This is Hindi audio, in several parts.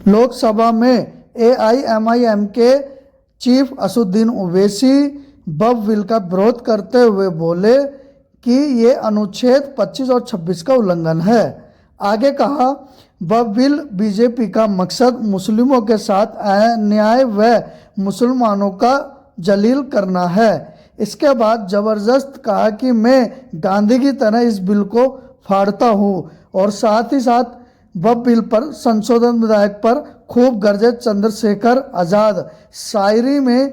लोकसभा में एआईएमआईएम के चीफ असदुद्दीन ओवैसी वक्फ बिल का विरोध करते हुए बोले कि ये अनुच्छेद 25 और 26 का उल्लंघन है। आगे कहा, वक्फ बिल बीजेपी का मकसद मुस्लिमों के साथ अन्याय व मुसलमानों का जलील करना है। इसके बाद जबरदस्त कहा कि मैं गांधी की तरह इस बिल को फाड़ता हूँ और साथ ही साथ वक्फ बिल पर संशोधन विधेयक पर खूब गरजे चंद्रशेखर आज़ाद। शायरी में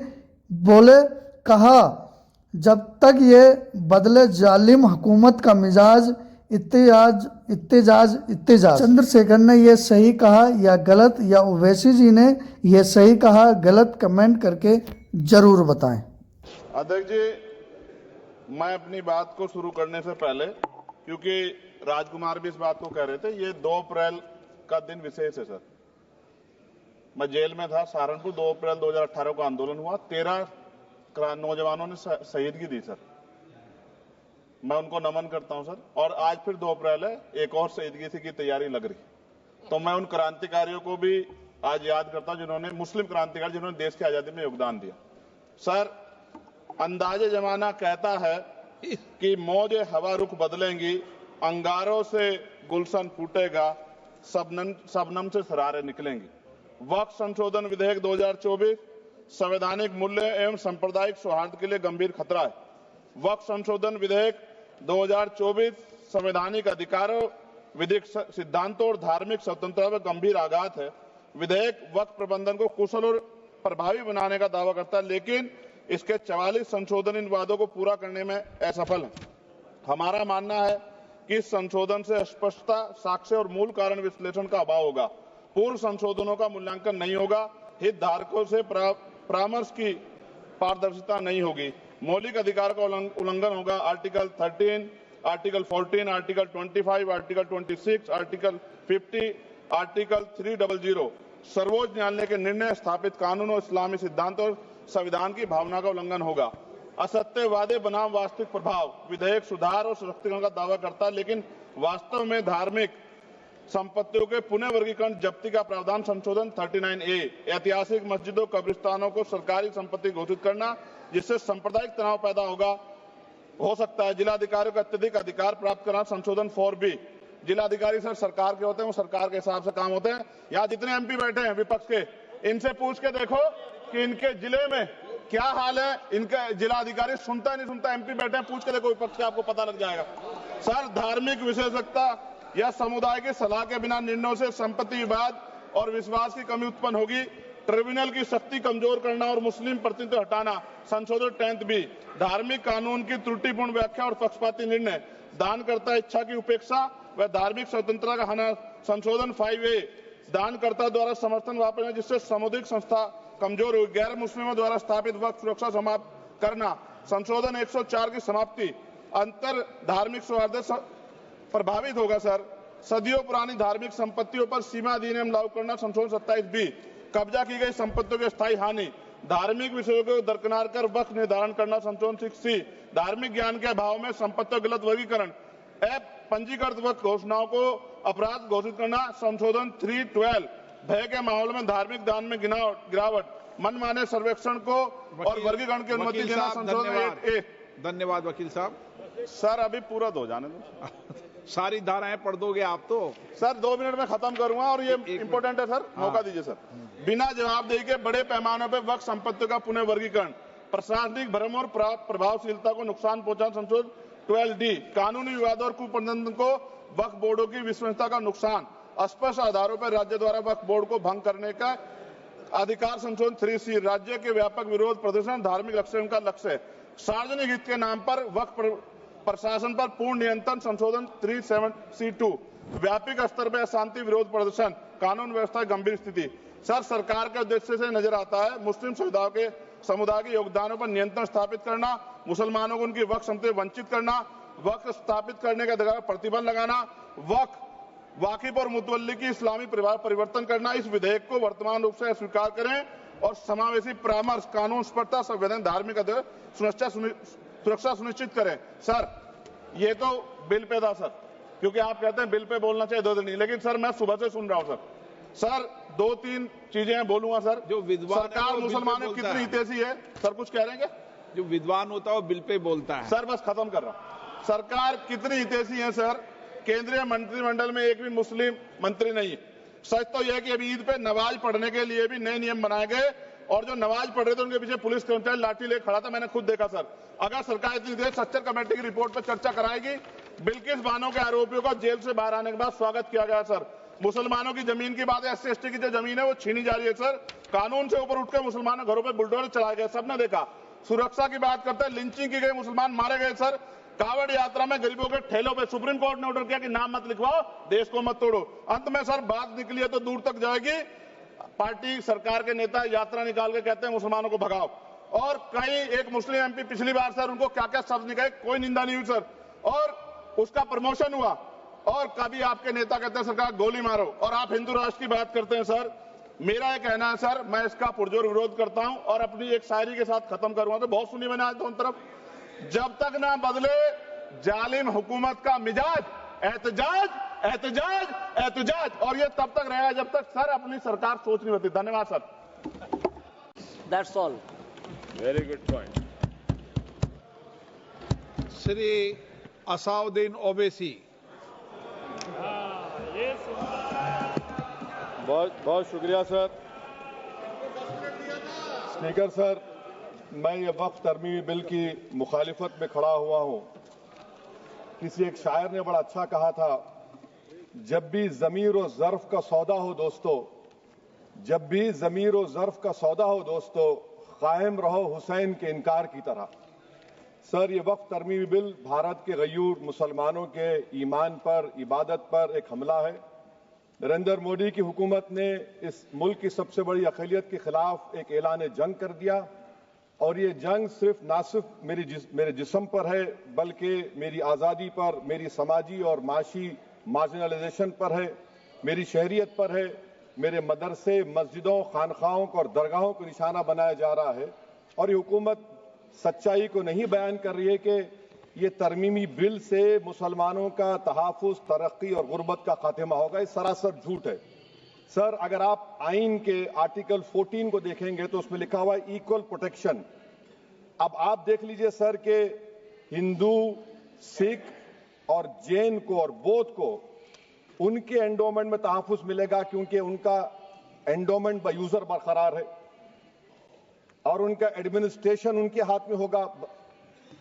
बोले, कहा, जब तक ये बदले जालिम हुकूमत का मिजाज इत्तेजाज। चंद्रशेखर ने यह सही कहा या गलत, या ओवैसी जी ने यह सही कहा गलत, कमेंट करके जरूर बताएं। अध्यक्ष जी, मैं अपनी बात को शुरू करने से पहले, क्योंकि राजकुमार भी इस बात को कह रहे थे, ये 2 अप्रैल का दिन विशेष है सर। मैं जेल में था सहारनपुर, 2 अप्रैल 2018 को आंदोलन हुआ, 13 नौजवानों ने शहीदगी दी सर। मैं उनको नमन करता हूं सर। और आज फिर 2 अप्रैल है, एक और शहीदगी की तैयारी लग रही। तो मैं उन क्रांतिकारियों को भी आज याद करता हूं जिन्होंने, मुस्लिम क्रांतिकारी जिन्होंने देश की आजादी में योगदान दिया। सर, अंदाजे जमाना कहता है कि मौजे हवा रुख बदलेंगी, अंगारों से गुलशन फूटेगा, शबनम से सरारे निकलेंगी। वक्फ संशोधन विधेयक 2024 संवैधानिक मूल्य एवं सांप्रदायिक सौहार्द के लिए गंभीर खतरा है। वक्फ संशोधन विधेयक 2024 संवैधानिक अधिकारों, विधिक सिद्धांतों और धार्मिक स्वतंत्रता पर गंभीर आघात है। विधेयक वक्फ प्रबंधन को कुशल और प्रभावी बनाने का दावा करता है, लेकिन इसके 44 संशोधन इन वादों को पूरा करने में असफल है। हमारा मानना है कि इस संशोधन से स्पष्टता, साक्ष्य और मूल कारण विश्लेषण का अभाव होगा। पूर्व संशोधनों का मूल्यांकन नहीं होगा, हितधारकों से परामर्श की पारदर्शिता नहीं होगी, मौलिक अधिकार का उल्लंघन होगा। Article 13, article 14, article 25, article 26, article 50, article 300 सर्वोच्च न्यायालय के निर्णय, स्थापित कानून और इस्लामी सिद्धांत और संविधान की भावना का उल्लंघन होगा। असत्य वादे बनाम वास्तविक प्रभाव, विधेयक सुधार और सशक्तिकरण का दावा करता है, लेकिन वास्तव में धार्मिक संपत्तियों के पुनः वर्गीकरण जब्ती का प्रावधान संशोधन 39A, ऐतिहासिक मस्जिदों, कब्रिस्तानों को सरकारी संपत्ति घोषित करना, जिससे सांप्रदायिक तनाव पैदा हो सकता है। जिलाधिकारियों को अत्यधिक अधिकार प्राप्त करना संशोधन 4B। जिलाधिकारी सर सरकार के होते हैं, वो सरकार के हिसाब से काम होते हैं। यहाँ जितने MP बैठे हैं विपक्ष के, इनसे पूछ के देखो कि इनके जिले में क्या हाल है। इनका जिलाधिकारी सुनता नहीं सुनता, MP बैठे हैं, पूछ के देखो विपक्ष के, आपको पता लग जाएगा। सर, धार्मिक विशेषज्ञता या समुदाय की सलाह के बिना निर्णयों से संपत्ति विवाद और विश्वास की कमी उत्पन्न होगी। ट्रिब्यूनल की शक्ति कमजोर करना और मुस्लिम प्रतिनिधित्व हटाना संशोधन 10B। धार्मिक कानून की त्रुटिपूर्ण व्याख्या और पक्षपाती निर्णय, दानकर्ता इच्छा की उपेक्षा व धार्मिक स्वतंत्रता का हनन संशोधन 5A। दानकर्ता द्वारा समर्थन वापस, जिससे सामुदायिक संस्था कमजोर हुई। गैर मुस्लिमों द्वारा स्थापित वक्फ सुरक्षा समाप्त करना संशोधन 104 की समाप्ति। अंतर धार्मिक सौहार्द प्रभावित होगा सर। सदियों पुरानी धार्मिक संपत्तियों पर सीमा अधिनियम लागू करना संशोधन 27B। कब्जा की गई संपत्तियों की स्थायी हानि, धार्मिक विषयों को दरकिनार कर वक्फ निर्धारण करना संशोधन 6C। धार्मिक ज्ञान के अभाव में संपत्तियों गलत वर्गीकरण, पंजीकृत वक्फ घोषणाओं को अपराध घोषित करना संशोधन 312। भय के माहौल में धार्मिक दान में गिरावट, मनमाने सर्वेक्षण को और वर्गीकरण की अनुमति देना संशोधन 8A। धन्यवाद वकील साहब। सर, अभी पूरा दो जाने दो। सारी धाराएं पढ़ दोगे आप तो? सर, 2 मिनट में खत्म करूंगा और ये इंपॉर्टेंट है सर, मौका दीजिए सर। बिना जवाबदेही के बड़े पैमाने पर वक्फ संपत्तियों का पुनः वर्गीकरण, प्रशासनिक भ्रम और प्रभावशीलता को नुकसान पहुंचाना संशोधन 12D। कानूनी विवादों और कुप्रबंधन को वक्फ बोर्डों की विश्वसनीयता का नुकसान, अस्पष्ट आधारों पर राज्य द्वारा वक्फ बोर्ड को भंग करने का अधिकार संशोधन 3C। राज्य के व्यापक विरोध प्रदर्शन धार्मिक लक्ष्य का लक्ष्य, सार्वजनिक हित के नाम पर वक्फ प्रशासन पर पूर्ण नियंत्रण संशोधन 37C2। व्यापक स्तर पर अशांति विरोध प्रदर्शन, कानून व्यवस्था गंभीर स्थिति। सर, सरकार के उद्देश्य से नजर आता है मुस्लिम समुदाय के योगदानों पर नियंत्रण स्थापित करना, मुसलमानों को उनकी वक्फ संपत्ति वंचित करना, वक्फ स्थापित करने के अधिकार पर प्रतिबंध लगाना, वाकिफ और मुतवल्ली की इस्लामी परिवर्तन करना। इस विधेयक को वर्तमान रूप से स्वीकार करें और समावेशी परामर्श, कानून स्पष्टता, संवैधानिक धार्मिक सुरक्षा सुनिश्चित करें। सर, ये तो बिल पे था सर, क्योंकि आप कहते हैं बिल पे बोलना चाहिए 2 दिन नहीं, लेकिन सर मैं सुबह से सुन रहा हूं सर, सर 2-3 चीजें बोलूंगा सर। जो विद्वान है सरकार वो बिल पे मुसलमानों की बोलता कितनी है। हितैषी है सर, कुछ कह रहे हैं क्या? जो विद्वान होता है वो बिल पे बोलता है। सर बस खत्म कर रहा हूं। सरकार कितनी हितैषी है सर? केंद्रीय मंत्रिमंडल में एक भी मुस्लिम मंत्री नहीं है। सच तो यह है कि अभी ईद पे नमाज पढ़ने के लिए भी नए नियम बनाए गए और जो नमाज पढ़ रहे थे उनके पीछे पुलिस कर्मचारी लाठी लेकर खड़ा था, मैंने खुद देखा सर। अगर सरकार इतनी देर सच्चर कमेटी की रिपोर्ट पर चर्चा कराएगी। बिल्किस बानो के आरोपियों का जेल से बाहर आने के बाद स्वागत किया गया सर। मुसलमानों की जमीन की बात है, SC/ST की जो जमीन है वो छीनी जा रही है सर। कानून से ऊपर उठकर मुसलमानों घरों पर बुलडोजर चलाए गए, सबने देखा। सुरक्षा की बात करते हैं, लिंचिंग की गई, मुसलमान मारे गए सर। कावड़ यात्रा में गरीबों के ठेलों पे सुप्रीम कोर्ट ने ऑर्डर किया कि नाम मत लिखवाओ, देश को मत तोड़ो। अंत में सर बात निकली है तो दूर तक जाएगी। पार्टी सरकार के नेता यात्रा निकाल के कहते हैं मुसलमानों को भगाओ, और कहीं एक मुस्लिम MP पिछली बार सर उनको क्या क्या शब्द निकले, कोई निंदा नहीं हुई सर, और उसका प्रमोशन हुआ। और कभी आपके नेता कहते हैं सरकार गोली मारो, और आप हिंदू राष्ट्र की बात करते हैं सर। मेरा यह कहना है सर, मैं इसका पुरजोर विरोध करता हूं और अपनी एक शायरी के साथ खत्म करूंगा। तो बहुत सुनी मैंने आज दोनों तरफ, जब तक ना बदले जालिम हुकूमत का मिजाज, एहतजाज एहतजाज एहतजाज, और ये तब तक रहेगा जब तक सर अपनी सरकार सोच नहीं होती। धन्यवाद sir. That's all. Very good point. Shri Asaduddin Owaisi. बहुत बहुत शुक्रिया सर। स्पीकर सर, मैं ये वक्फ तरमीमी बिल की मुखालिफत में खड़ा हुआ हूं। किसी एक शायर ने बड़ा अच्छा कहा था, जब भी ज़मीर और ज़र्फ का सौदा हो दोस्तों, जब भी ज़मीर और ज़र्फ का सौदा हो दोस्तों, कायम रहो हुसैन के इनकार की तरह। सर, ये वक्फ तरमीमी बिल भारत के गयूर मुसलमानों के ईमान पर, इबादत पर एक हमला है। नरेंद्र मोदी की हुकूमत ने इस मुल्क की सबसे बड़ी अक़लियत के खिलाफ एक ऐलान जंग कर दिया, और ये जंग ना सिर्फ मेरे जिस्म पर है, बल्कि मेरी आज़ादी पर, मेरी समाजी और माशी मार्जिनलाइजेशन पर है, मेरी शहरियत पर है, मेरे मदरसे, मस्जिदों, खानखाहों को और दरगाहों को निशाना बनाया जा रहा है। और ये हुकूमत सच्चाई को नहीं बयान कर रही है कि ये तरमीमी बिल से मुसलमानों का तहफ़्फ़ुज़, तरक्की और गुर्बत का खात्मा होगा। ये सरासर झूठ है। सर, अगर आप आइन के आर्टिकल 14 को देखेंगे तो उसमें लिखा हुआ है इक्वल प्रोटेक्शन। अब आप देख लीजिए सर कि हिंदू, सिख और जैन को और बौद्ध को उनके एंडोमेंट में तहफ़्फ़ुज़ मिलेगा, क्योंकि उनका एंडोमेंट बाय यूजर बरकरार है और उनका एडमिनिस्ट्रेशन उनके हाथ में होगा।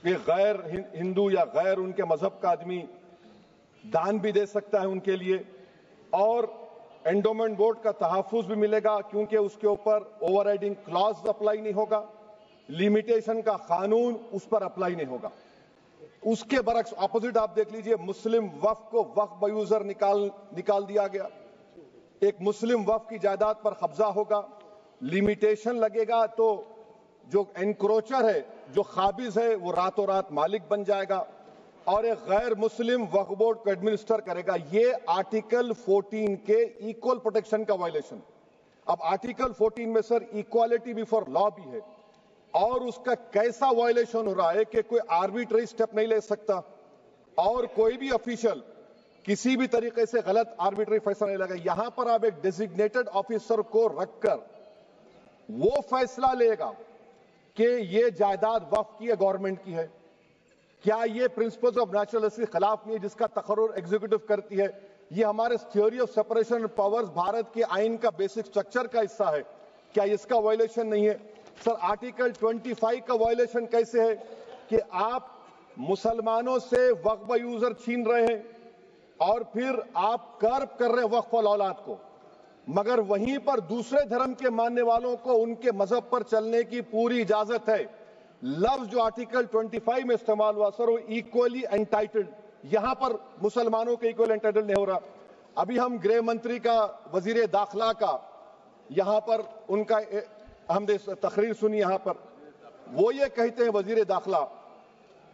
कि गैर हिंदू या गैर उनके मजहब का आदमी दान भी दे सकता है उनके लिए, और एंडोमेंट बोर्ड का तहफ़्फ़ुज़ भी मिलेगा, क्योंकि उसके ऊपर ओवरराइडिंग क्लॉज अप्लाई नहीं होगा, लिमिटेशन का कानून उस पर अप्लाई नहीं होगा। उसके बरक्स ऑपोजिट आप देख लीजिए, मुस्लिम वक्फ को वक्फ बाय यूजर निकाल दिया गया। एक मुस्लिम वक्फ की जायदाद पर कब्जा होगा, लिमिटेशन लगेगा तो जो एनक्रोचर है, जो खाबिज है, वो रातों रात मालिक बन जाएगा और एक गैर मुस्लिम वक्फ बोर्ड को एडमिनिस्टर करेगा। ये आर्टिकल 14 के इक्वल प्रोटेक्शन का वायलेशन। अब आर्टिकल 14 में सर इक्वालिटी बिफोर लॉ भी है, और उसका कैसा वायलेशन हो रहा है कि कोई आर्बिट्ररी स्टेप नहीं ले सकता और कोई भी ऑफिशियल किसी भी तरीके से गलत आर्बिट्ररी फैसला नहीं लगा। यहां पर आप एक डेजिग्नेटेड ऑफिसर को रखकर वो फैसला लेगा कि ये जायदाद वक्फ की है, गवर्नमेंट की है। क्या ये प्रिंसिपल्स ऑफ नेचुरल के खिलाफ नहीं है जिसका तकर्रुर एग्जीक्यूटिव करती है? ये हमारे theory of separation of powers, Bharat के आइन का बेसिक स्ट्रक्चर का हिस्सा है। क्या इसका वायलेशन नहीं है? सर, आर्टिकल 25 का वायलेशन कैसे है कि आप मुसलमानों से वक्फ बाय यूजर छीन रहे हैं और फिर आप कर्ब कर रहे हैं वक्फ वाल औलाद को, मगर वहीं पर दूसरे धर्म के मानने वालों को उनके मजहब पर चलने की पूरी इजाजत है। लफ्ज जो आर्टिकल 25 में इस्तेमाल हुआ सर, वो इक्वली एंटाइटल्ड, यहां पर मुसलमानों के इक्वल एंटाइटल्ड नहीं हो रहा। अभी हम गृह मंत्री का, वजीर दाखिला का यहां पर उनका हमने तकरीर सुनी, यहां पर वो ये कहते हैं वजीर दाखिला,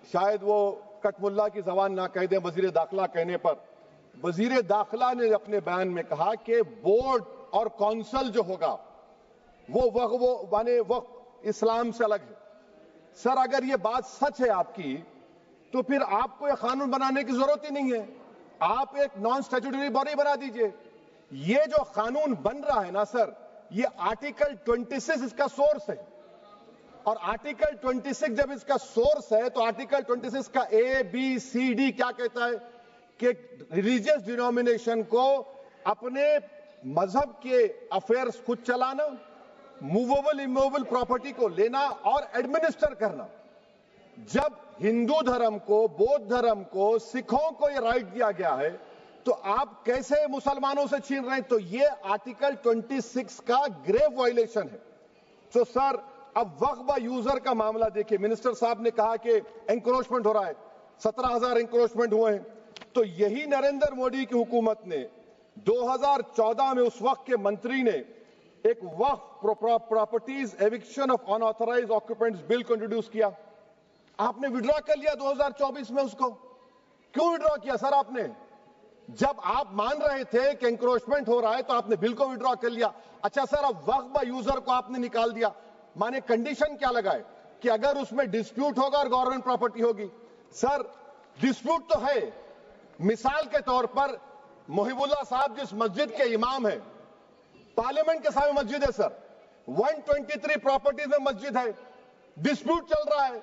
शायद वो कटमुल्ला की जबान ना कह दें, वजीर दाखिला कहने पर वजीर दाखिला ने अपने बयान में कहा कि बोर्ड और काउंसिल जो होगा वो माने वक्फ इस्लाम से अलग है। सर, अगर ये बात सच है आपकी, तो फिर आपको एक कानून बनाने की जरूरत ही नहीं है। आप एक नॉन स्टैट्यूटरी बॉडी बना दीजिए। ये जो कानून बन रहा है ना सर, ये आर्टिकल 26 इसका सोर्स है। और आर्टिकल 26 जब इसका सोर्स है तो आर्टिकल 26 का ABCD क्या कहता है कि रिलीजियस डिनोमिनेशन को अपने मजहब के अफेयर्स खुद चलाना, मूवेबल इमूवेबल प्रॉपर्टी को लेना और एडमिनिस्टर करना। जब हिंदू धर्म को, बौद्ध धर्म को, सिखों को यह राइट दिया गया है तो आप कैसे मुसलमानों से छीन रहे हैं? तो ये आर्टिकल 26 का ग्रेव वायलेशन है। तो सर अब वक्फ बा यूजर का मामला देखिए, मिनिस्टर साहब ने कहा कि एंक्रोचमेंट हो रहा है, 17,000 एंक्रोचमेंट हुए हैं। तो यही नरेंद्र मोदी की हुकूमत ने 2014 में उस वक्त के मंत्री ने एक Waqf properties eviction of unauthorised occupants bill को इंट्रोड्यूस किया। आपने विड्रॉ कर लिया 2024 में उसको। क्यों विड्रॉ किया सर आपने? जब आप मान रहे थे कि एंक्रोचमेंट हो रहा है तो आपने बिल को विड्रॉ कर लिया। अच्छा सर, अब वक्फ बा यूजर को आपने निकाल दिया, माने कंडीशन क्या लगाए कि अगर उसमें डिस्प्यूट होगा और गवर्नमेंट प्रॉपर्टी होगी। सर डिस्प्यूट तो है, मिसाल के तौर पर मोहिबुल्लाह साहब जिस मस्जिद के इमाम है, पार्लियामेंट के सामने मस्जिद है सर, 123 प्रॉपर्टीज में मस्जिद है, डिस्प्यूट चल रहा है।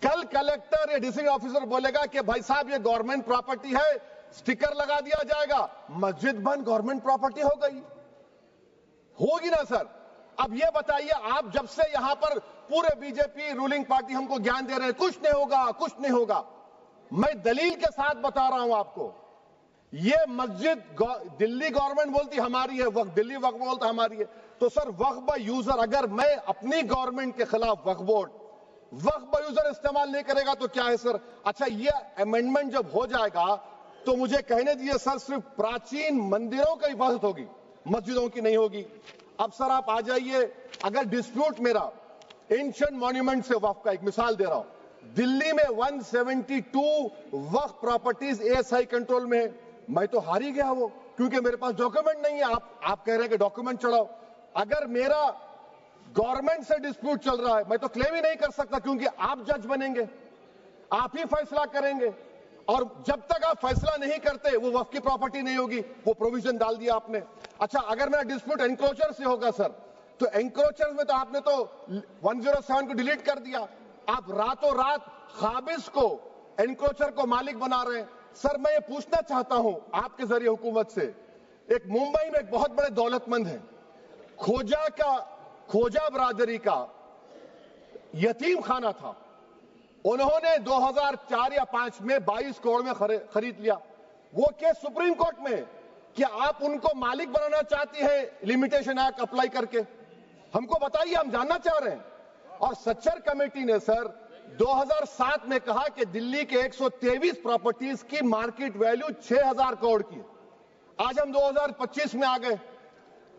कल कलेक्टर या डिस्ट्रिक्ट ऑफिसर बोलेगा कि भाई साहब ये गवर्नमेंट प्रॉपर्टी है, स्टिकर लगा दिया जाएगा, मस्जिद बंद, गवर्नमेंट प्रॉपर्टी हो गई, होगी ना सर? अब ये बताइए, आप जब से यहां पर पूरे बीजेपी रूलिंग पार्टी हमको ज्ञान दे रहे हैं कुछ नहीं होगा, कुछ नहीं होगा, मैं दलील के साथ बता रहा हूं आपको। ये मस्जिद दिल्ली गवर्नमेंट बोलती हमारी है, वक्फ दिल्ली वक्फ बोलता हमारी है। तो सर वक्फ बा यूजर, अगर मैं अपनी गवर्नमेंट के खिलाफ वक्फ बोर्ड वक्फ बा यूजर इस्तेमाल नहीं करेगा तो क्या है सर? अच्छा, ये अमेंडमेंट जब हो जाएगा तो मुझे कहने दीजिए सर, सिर्फ प्राचीन मंदिरों की हिफाजत होगी, मस्जिदों की नहीं होगी। अब सर आप आ जाइए, अगर डिस्प्यूट मेरा एंशिएंट मॉन्यूमेंट से वक्फ का, एक मिसाल दे रहा हूं, दिल्ली में 172 वक्फ प्रॉपर्टीज ASI कंट्रोल में है, मैं तो हार ही गया वो, क्योंकि मेरे पास डॉक्यूमेंट नहीं है। आप कह रहे हैं कि डॉक्यूमेंट चढ़ाओ। अगर मेरा गवर्नमेंट से डिस्प्यूट चल रहा है, मैं तो क्लेम ही नहीं कर सकता, क्योंकि आप जज बनेंगे, आप ही फैसला करेंगे, और जब तक आप फैसला नहीं करते वो वक्फ की प्रॉपर्टी नहीं होगी। वो प्रोविजन डाल दिया आपने। अच्छा, अगर मेरा डिस्प्यूट एनक्रोचर से होगा सर, तो एनक्रोचर में तो आपने तो 107 को डिलीट कर दिया। आप रातों रात खाबिज को, एनक्रोचर को मालिक बना रहे हैं। सर मैं ये पूछना चाहता हूं आपके जरिए हुकूमत से, एक मुंबई में एक बहुत बड़े दौलतमंद है, खोजा बरादरी का यतीम खाना था, उन्होंने 2004 या 5 में 22 करोड़ में खरीद लिया। वो केस सुप्रीम कोर्ट में कि आप उनको मालिक बनाना चाहती हैं लिमिटेशन एक्ट अप्लाई करके, हमको बताइए, हम जानना चाह रहे हैं। और सच्चर कमेटी ने सर 2007 में कहा कि दिल्ली के 123 प्रॉपर्टीज की मार्केट वैल्यू 6,000 करोड़ की। आज हम 2025 में आ गए,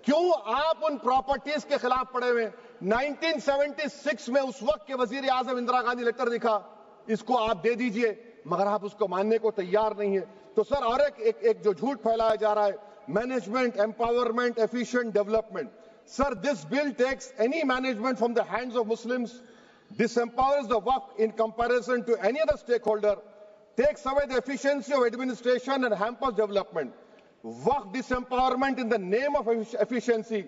क्यों आप उन प्रॉपर्टीज के खिलाफ पड़े हुए? 1976 में उस वक्त के वजीर आजम इंदिरा गांधी लेटर लिखा, इसको आप दे दीजिए, मगर आप उसको मानने को तैयार नहीं है। तो सर और एक जो झूठ फैलाया जा रहा है, management empowerment efficient development. Sir this bill takes any management from the hands of Muslims, disempowers the waqf in comparison to any other stakeholder, takes away the efficiency of administration and hampers development. Waqf disempowerment in the name of efficiency,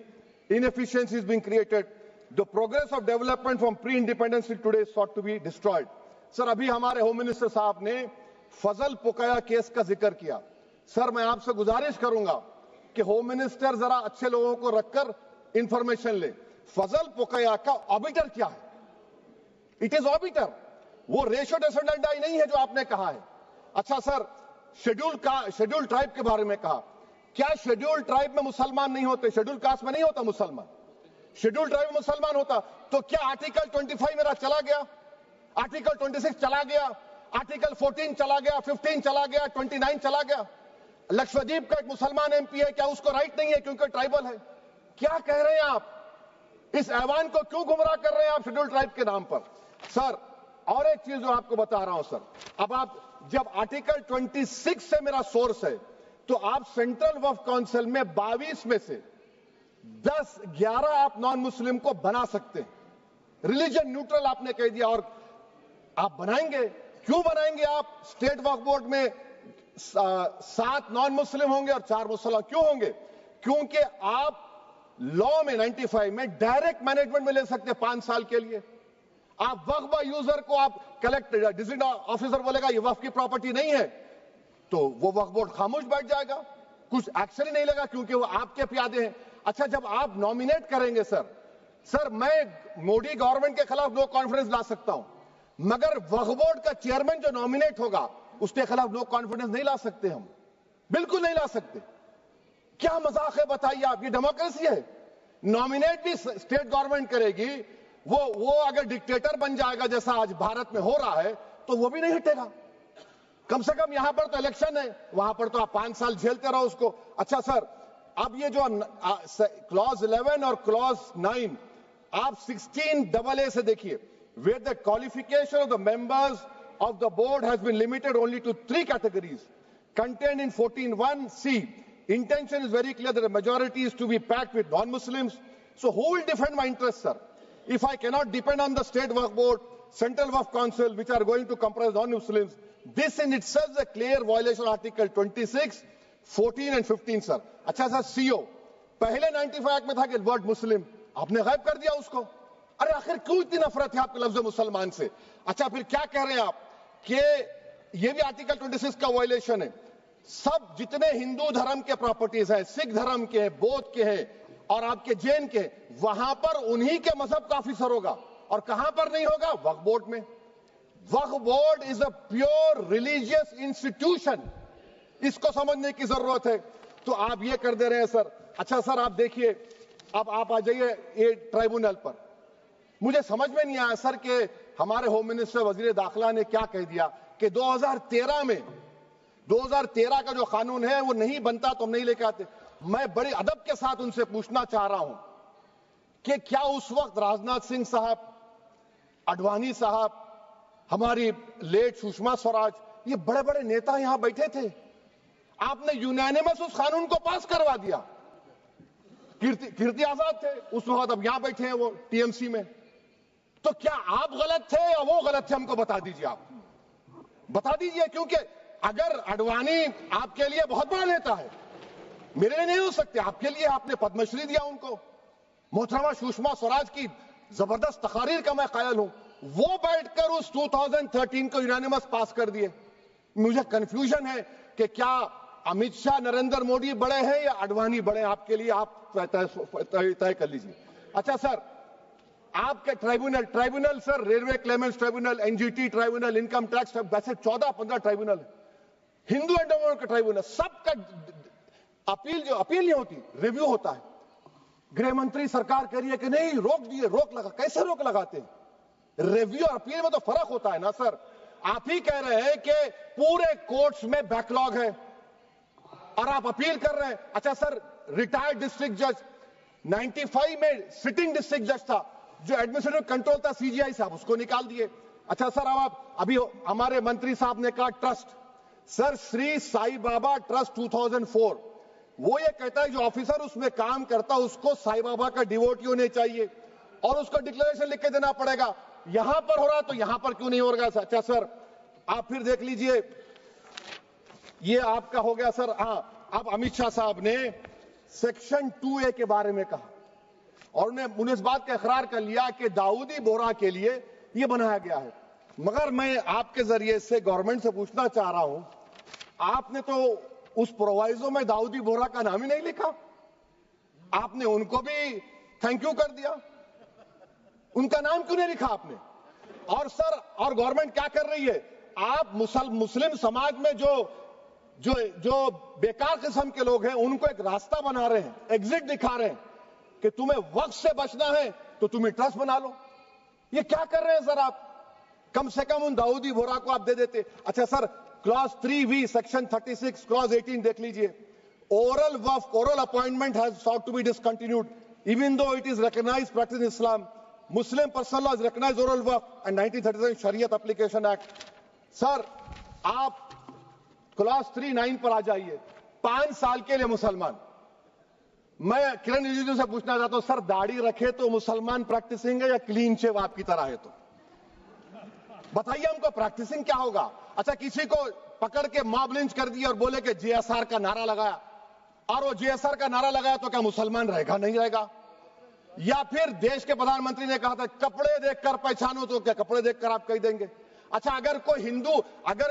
inefficiency is being created. The progress of development from pre-independence till today is sought to be destroyed. Sir अभी हमारे होम मिनिस्टर साहब ने फजल पुकाया केस का जिक्र किया। सर मैं आपसे गुजारिश करूंगा कि होम मिनिस्टर जरा अच्छे लोगों को रखकर इंफॉर्मेशन ले। फजल पुकाया का ऑबिटर क्या है? इट इज ऑबिटर, वो रेशियो डिसोडेंडाई नहीं है जो आपने कहा है। अच्छा सर, शेड्यूल ट्राइब के बारे में कहा, क्या शेड्यूल ट्राइब में मुसलमान नहीं होते? शेड्यूल कास्ट में नहीं होता मुसलमान, शेड्यूल ट्राइब में मुसलमान होता। तो क्या आर्टिकल 25 मेरा चला गया, आर्टिकल 26 चला गया, आर्टिकल 14 चला गया, 15 चला गया, 29 चला गया? लक्षद्वीप का एक मुसलमान MP है, क्या उसको राइट नहीं है क्योंकि ट्राइबल है? क्या कह रहे हैं आप? इस ऐवान को क्यों गुमराह कर रहे हैं आप शेड्यूल ट्राइब के नाम पर? सर और एक चीज जो आपको बता रहा हूं सर, अब आप जब आर्टिकल 26 से मेरा सोर्स है, तो आप सेंट्रल वक्फ काउंसिल में 22 में से 11 आप नॉन मुस्लिम को बना सकते हैं। रिलीजन न्यूट्रल आपने कह दिया, और आप बनाएंगे, क्यों बनाएंगे आप? स्टेट वक्फ बोर्ड में 7 नॉन मुस्लिम होंगे और 4 मुसलमान क्यों होंगे? क्योंकि आप लॉ में 95 में डायरेक्ट मैनेजमेंट में ले सकते हैं 5 साल के लिए। आप वक्फ यूजर को आप कलेक्टर डिस्ट्रिक्ट ऑफिसर बोलेगा ये वक्फ की प्रॉपर्टी नहीं है, तो वो वक्फ बोर्ड खामोश बैठ जाएगा, कुछ एक्शन ही नहीं लेगा क्योंकि वो आपके प्यादे हैं। अच्छा, जब आप नॉमिनेट करेंगे सर मैं मोदी गवर्नमेंट के खिलाफ नो कॉन्फिडेंस ला सकता हूं, मगर वक्फ बोर्ड का चेयरमैन जो नॉमिनेट होगा उसके खिलाफ नो कॉन्फिडेंस नहीं ला सकते, हम बिल्कुल नहीं ला सकते। क्या मजाक है बताइए आप, ये डेमोक्रेसी है। नॉमिनेट भी स्टेट गवर्नमेंट करेगी, वो अगर डिक्टेटर बन जाएगा जैसा आज भारत में हो रहा है तो वो भी नहीं हटेगा। कम से कम यहां पर तो इलेक्शन है, वहां पर तो आप 5 साल झेलते रहो उसको। अच्छा सर, अब ये जो क्लॉज 11 और क्लॉज 9 आप 16AA से देखिए, where the qualification of the members of the board has been limited only to 3 categories contained in 14(1)(c). Intention is very clear that the majority is to be packed with non-Muslims. So who will defend my interests, sir? If I cannot depend on the state waqf board, central waqf council, which are going to comprise non-Muslims, this in itself is a clear violation of Article 26, 14 and 15, sir. अच्छा सर, CO पहले 95 एक्ट में था कि वर्ड मुस्लिम, आपने गायब कर दिया उसको। अरे आखिर क्यों इतनी नफरत है आपके लफ्ज मुसलमान से? अच्छा, फिर क्या कह रहे हैं आप कि ये भी आर्टिकल 26 का वायलेशन है। सब जितने हिंदू धर्म के प्रॉपर्टीज हैं, सिख धर्म के, बौद्ध के हैं और आपके जैन के, वहां पर उन्हीं के मजहब का ऑफिसर होगा। और कहां पर नहीं होगा? वक्फ बोर्ड में। Waqf board is a pure religious institution, इसको समझने की जरूरत है। तो आप ये कर दे रहे हैं सर। अच्छा सर, आप देखिए, अब आप आ जाइए ये ट्राइब्यूनल पर। मुझे समझ में नहीं आया सर कि हमारे होम मिनिस्टर वजीर दाखिला ने क्या कह दिया कि 2013 का जो कानून है वो नहीं बनता तो हम नहीं लेके आते। मैं बड़े अदब के साथ उनसे पूछना चाह रहा हूं कि क्या उस वक्त राजनाथ सिंह साहब, अडवाणी साहब, हमारी लेट सुषमा स्वराज, ये बड़े बड़े नेता यहां बैठे थे? आपने यूनानिमस उस कानून को पास करवा दिया। कीर्ति आजाद थे उस वक्त, अब यहां बैठे हैं वो टीएमसी में। तो क्या आप गलत थे या वो गलत थे? हमको बता दीजिए, आप बता दीजिए। क्योंकि अगर अडवाणी आपके लिए बहुत बड़ा नेता है, मेरे लिए नहीं हो सकते, आपके लिए आपने पद्मश्री दिया उनको। मोहतरमा सुषमा स्वराज की जबरदस्त तकारीर का मैं कायल हूं, वो बैठकर उस 2013 को यूनानिमस पास कर दिए। मुझे कंफ्यूजन है कि क्या अमित शाह, नरेंद्र मोदी बड़े हैं या अडवाणी बड़े हैं? आपके लिए आप तय कर लीजिए। अच्छा सर, आपके tribunal sir, railway Clements tribunal, NGT tribunal, income tax, वैसे 14-15 ट्राइब्यूनल है। हिंदू एंड का ट्राइब्यूनल, सबका अपील नहीं होती, रिव्यू होता है। गृह मंत्री सरकार कह रही है कि नहीं, रोक दिए, रोक लगा। कैसे रोक लगाते हैं? रिव्यू और अपील में तो फर्क होता है ना सर। आप ही कह रहे हैं कि पूरे कोर्ट्स में बैकलॉग है और आप अपील कर रहे हैं। अच्छा सर, रिटायर्ड डिस्ट्रिक्ट जज 95 में सिटिंग डिस्ट्रिक्ट जज था, जो एडमिनिस्ट्रेटिव कंट्रोल था सीजीआई साहब, उसको निकाल दिए। अच्छा सर, अब आप अभी हमारे मंत्री साहब ने कहा trust, sir Shri Sai Baba trust 2004, वो ये कहता है जो ऑफिसर उसमें काम करता उसको साई बाबा का डिवोटी होने चाहिए और उसको डिक्लेरेशन लिख के देना पड़ेगा। यहां पर हो रहा तो यहां पर क्यों नहीं हो रहा? अच्छा सर, आप फिर देख लीजिए, ये आपका हो गया सर। हाँ, अब अमित शाह साहब ने सेक्शन 2A के बारे में कहा और उन्हें इस बात का इकरार कर लिया कि दाऊदी बोहरा के लिए ये बनाया गया है। मगर मैं आपके जरिए से गवर्नमेंट से पूछना चाह रहा हूं, आपने तो उस प्रोवाइजो में दाऊदी बोहरा का नाम ही नहीं लिखा, आपने उनको भी थैंक यू कर दिया, उनका नाम क्यों नहीं लिखा आपने? और सर, और गवर्नमेंट क्या कर रही है? आप मुस्लिम समाज में जो बेकार किस्म के लोग हैं उनको एक रास्ता बना रहे हैं, एग्जिट दिखा रहे हैं कि तुम्हें वक्त से बचना है तो तुम्हें ट्रस्ट बना लो। ये क्या कर रहे हैं सर आप? कम से कम उन दाऊदी बोहरा को आप दे देते। अच्छा sir, clause 3V section 36 clause 18 देख लीजिए। Oral appointment has sought to be discontinued even though it is recognized practice in Islam. Muslim personal law has recognized oral waqf and 1937 Shariat Application Act. Sir, आप क्लॉज 3(9) पर आ जाइए। 5 साल के लिए मुसलमान। मैं किरण रिजिजू से पूछना चाहता हूं, सर दाढ़ी रखे तो मुसलमान प्रैक्टिसिंग है या क्लीन शेव आपकी तरह है? तो बताइए हमको, प्रैक्टिसिंग क्या होगा? अच्छा, किसी को पकड़ के मॉब लिंच कर दिया और बोले कि JSR का नारा लगाया, और वो जीएसआर का नारा लगाया तो क्या मुसलमान रहेगा? नहीं रहेगा। या फिर देश के प्रधानमंत्री ने कहा था कपड़े देखकर पहचानो, तो क्या कपड़े देखकर आप कह देंगे? अच्छा, अगर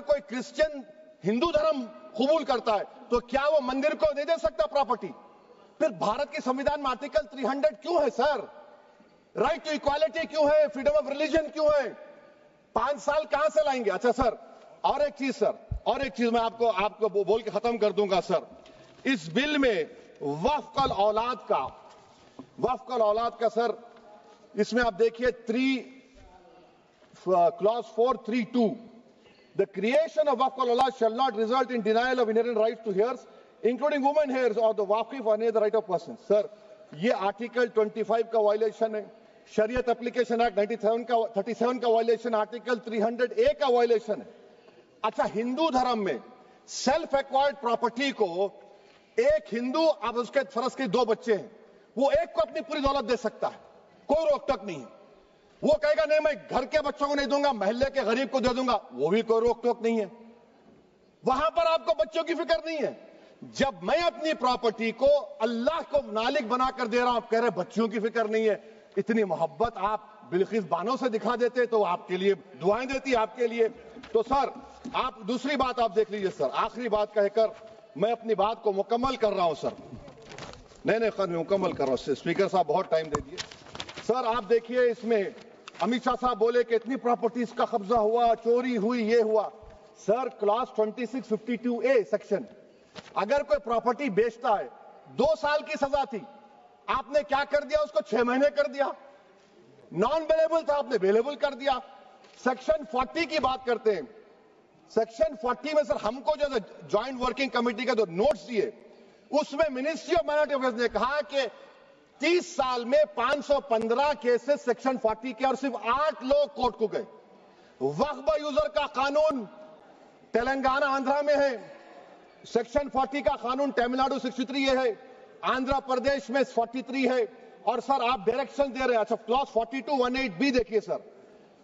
कोई क्रिश्चियन हिंदू धर्म कबूल करता है तो क्या वो मंदिर को नहीं दे सकता प्रॉपर्टी? फिर भारत के संविधान में आर्टिकल 300 क्यों है सर? राइट टू इक्वालिटी क्यों है? फ्रीडम ऑफ रिलीजन क्यों है? 5 साल कहां से लाएंगे? अच्छा सर, और एक चीज मैं आपको बोल के खत्म कर दूंगा सर। इस बिल में वक्फ औलाद का सर, इसमें आप देखिए clause 432, the creation of waqf aulad shall not result in denial of inherent rights to heirs including women heirs or the waqif or the right of person. Sir, ये आर्टिकल 25 का वायलेशन है, शरीयत एप्लीकेशन एक्ट 37 का वायलेशन, आर्टिकल 300A का वायलेशन है। अच्छा, हिंदू धर्म में सेल्फ एक्वायर्ड प्रॉपर्टी को एक हिंदू, अब उसके फर्ज के 2 बच्चे हैं, वो एक को अपनी पूरी दौलत दे सकता है, कोई रोक टोक नहीं है। वो कहेगा नहीं मैं घर के बच्चों को नहीं दूंगा, मोहल्ले के गरीब को दे दूंगा, वो भी कोई रोक टोक नहीं है। वहां पर आपको बच्चों की फिक्र नहीं है। जब मैं अपनी प्रॉपर्टी को अल्लाह को मालिक बनाकर दे रहा हूं, आप कह रहे बच्चों की फिक्र नहीं है। इतनी मोहब्बत आप बिल्किस बानो से दिखा देते तो आपके लिए दुआएं देती आपके लिए। तो सर, आप दूसरी बात आप देख लीजिए सर, आखिरी बात कहकर मैं अपनी बात को मुकम्मल कर रहा हूं सर। नहीं मैं मुकम्मल कर रहा हूं। स्पीकर साहब बहुत टाइम दे दिए। सर आप देखिए, इसमें अमित शाह साहब बोले कि इतनी प्रॉपर्टीज का कब्जा हुआ, चोरी हुई, ये हुआ। सर, क्लॉज 2652A सेक्शन, अगर कोई प्रॉपर्टी बेचता है 2 साल की सजा थी, आपने क्या कर दिया? उसको 6 महीने कर दिया। नॉन अवेलेबल था, आपने अवेलेबल कर दिया। सेक्शन 40 की बात करते हैं। सेक्शन 40 में सर हमको जो ज्वाइंट वर्किंग कमेटी का जो नोट्स दिए, उसमें मिनिस्ट्री ऑफ माइनॉरिटी अफेयर्स ने कहा कि 30 साल में 515 केसेस सेक्शन 40 के, और सिर्फ 8 लोग कोर्ट को गए। वक्फ यूजर का कानून तेलंगाना आंध्रा में है, सेक्शन 40 का कानून तमिलनाडु 63 है, आंध्र प्रदेश में 43 है। और सर आप डायरेक्शन दे रहे हैं। अच्छा, क्लॉज 4218B देखिए सर,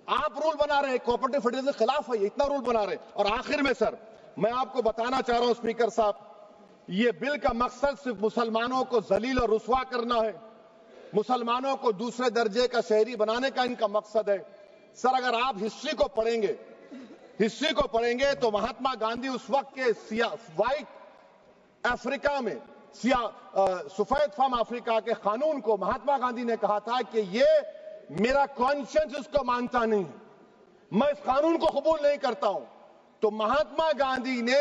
आप रूल बना रहे हैं, कोऑपरेटिव फेडरलिज्म के खिलाफ है, इतना रूल बना रहे हैं। और आखिर में सर मैं आपको बताना चाह रहा हूं स्पीकर साहब, ये बिल का मकसद सिर्फ मुसलमानों को जलील और रुस्वा करना है, मुसलमानों को दूसरे दर्जे का शहरी बनाने का इनका मकसद है। सर अगर आप हिस्ट्री को पढ़ेंगे तो महात्मा गांधी उस वक्त के व्हाइट अफ्रीका में सफेद फार्म अफ्रीका के कानून को महात्मा गांधी ने कहा था कि ये मेरा कॉन्शियंस इसको मानता नहीं है, मैं इस कानून को कबूल नहीं करता हूं। तो महात्मा गांधी ने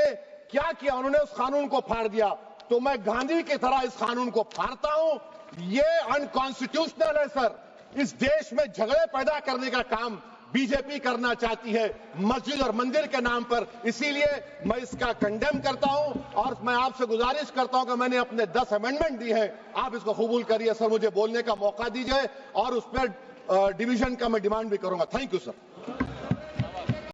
क्या किया? उन्होंने उस कानून को फाड़ दिया। तो मैं गांधी की तरह इस कानून को फाड़ता हूं। ये अनकॉन्स्टिट्यूशनल है सर। इस देश में झगड़े पैदा करने का काम बीजेपी करना चाहती है मस्जिद और मंदिर के नाम पर, इसीलिए मैं इसका कंडेम करता हूं। और मैं आपसे गुजारिश करता हूं कि मैंने अपने 10 अमेंडमेंट दिए हैं, आप इसको कबूल करिए सर, मुझे बोलने का मौका दीजिए और उस पर डिवीजन का मैं डिमांड भी करूंगा। Thank you sir.